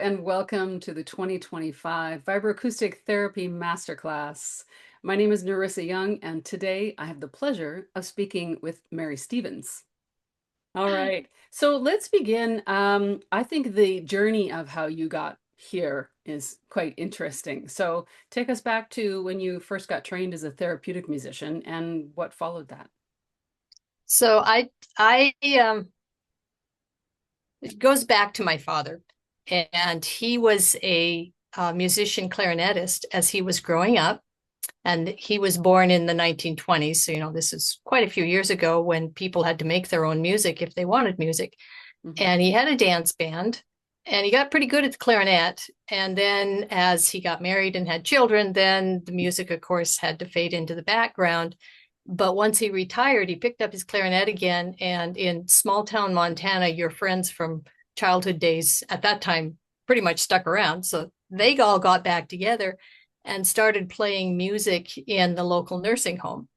and welcome to the 2025 Vibroacoustic Therapy Masterclass. My name is Narissa Young, and today I have the pleasure of speaking with Mary Stevens. All right, so let's begin. I think the journey of how you got here is quite interesting. So take us back to when you first got trained as a therapeutic musician and what followed that. So it goes back to my father, and he was a musician clarinetist as he was growing up, and he was born in the 1920s. So, this is quite a few years ago when people had to make their own music if they wanted music. Mhm. And he had a dance band, and he got pretty good at the clarinet. And then as he got married and had children, then the music, of course, had to fade into the background. But once he retired, he picked up his clarinet again. And in small town Montana, your friends from childhood days at that time pretty much stuck around. So they all got back together and started playing music in the local nursing home.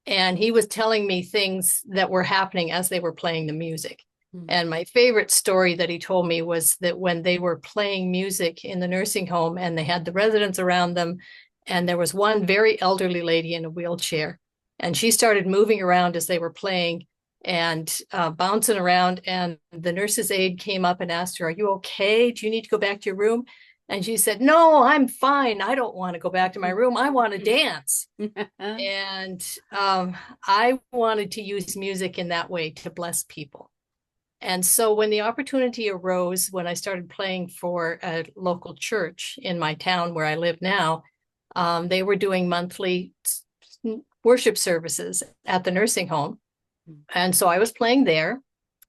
And he was telling me things that were happening as they were playing the music. Mhm. And my favorite story that he told me was that when they were playing music in the nursing home and they had the residents around them, and there was one very elderly lady in a wheelchair, and she started moving around as they were playing and bouncing around. And the nurse's aide came up and asked her, "Are you okay? Do you need to go back to your room?" And she said, "No, I'm fine. I don't want to go back to my room. I want to dance." And I wanted to use music in that way to bless people. And so when the opportunity arose, when I started playing for a local church in my town where I live now, they were doing monthly worship services at the nursing home. And so I was playing there.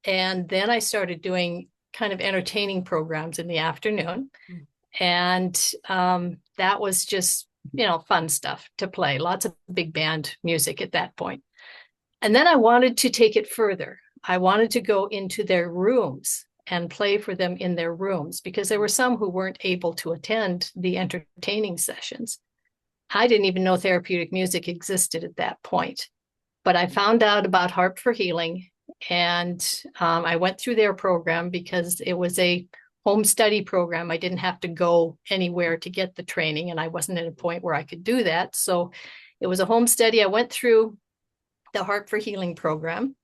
And then I started doing kind of entertaining programs in the afternoon. And that was just, fun stuff to play, lots of big band music at that point. And then I wanted to take it further. I wanted to go into their rooms and play for them in their rooms because there were some who weren't able to attend the entertaining sessions. I didn't even know therapeutic music existed at that point, but I found out about Harp for Healing, and I went through their program because it was a home study program. I didn't have to go anywhere to get the training, and I wasn't at a point where I could do that. So it was a home study. I went through the Harp for Healing program,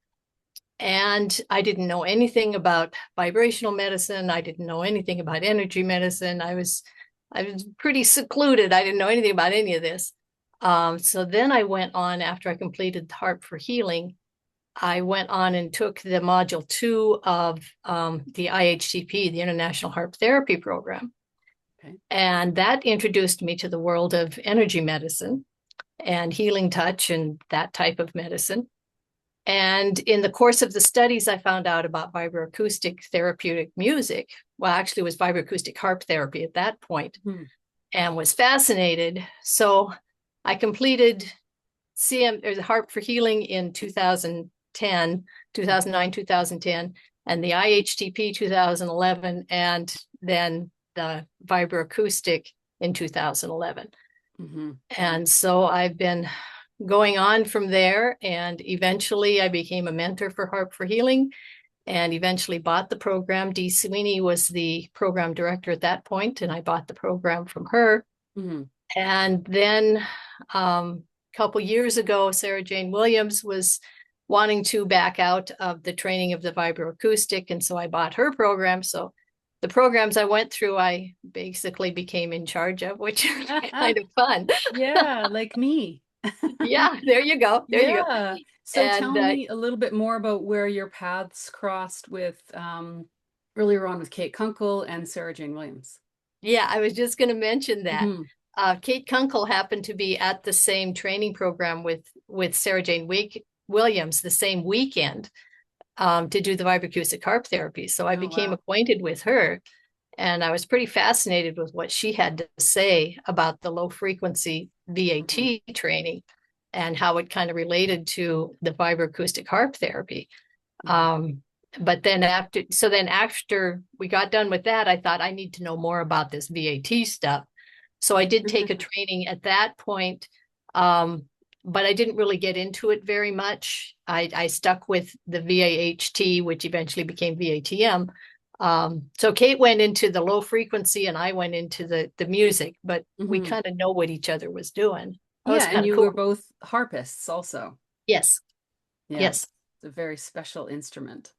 and I didn't know anything about vibrational medicine. I didn't know anything about energy medicine. I was pretty secluded. I didn't know anything about any of this. So then I went on, after I completed the Harp for Healing, I went on and took the module 2 of the IHTP, the International Harp Therapy Program. Okay. And that introduced me to the world of energy medicine and healing touch and that type of medicine. And in the course of the studies, I found out about vibroacoustic therapeutic music. Well, actually, it was vibroacoustic harp therapy at that point, and was fascinated. So I completed Harp for Healing in 2010, 2009, 2010, and the IHTP 2011, and then the vibroacoustic in 2011. And so I've been going on from there, and eventually I became a mentor for Harp for Healing and eventually bought the program. Dee Sweeney was the program director at that point, and I bought the program from her. And then a couple years ago, Sarah Jane Williams was wanting to back out of the training of the vibroacoustic, and so I bought her program. So the programs I went through, I basically became in charge of, which is kind of fun. Yeah, like me. Yeah, there you go. There you go. Yeah. So And tell me a little bit more about where your paths crossed with earlier on with Kate Kunkel and Sarah Jane Williams. yeah, I was just going to mention that. Mhm. Kate Kunkel happened to be at the same training program with Sarah Jane Williams the same weekend to do the vibroacoustic harp therapy. So I Oh, became wow. acquainted with her, and I was pretty fascinated with what she had to say about the low frequency VAT training and how it kind of related to the vibroacoustic harp therapy. But then after we got done with that, I thought I need to know more about this VAT stuff. So I did take a training at that point, but I didn't really get into it very much. I stuck with the VAHT, which eventually became VATM, So Kate went into the low frequency and I went into the music, but we Hmm. kind of know what each other was doing. That was Yeah, and kind of you were cool. both harpists also. Yes, Yes, yes. it's a very special instrument.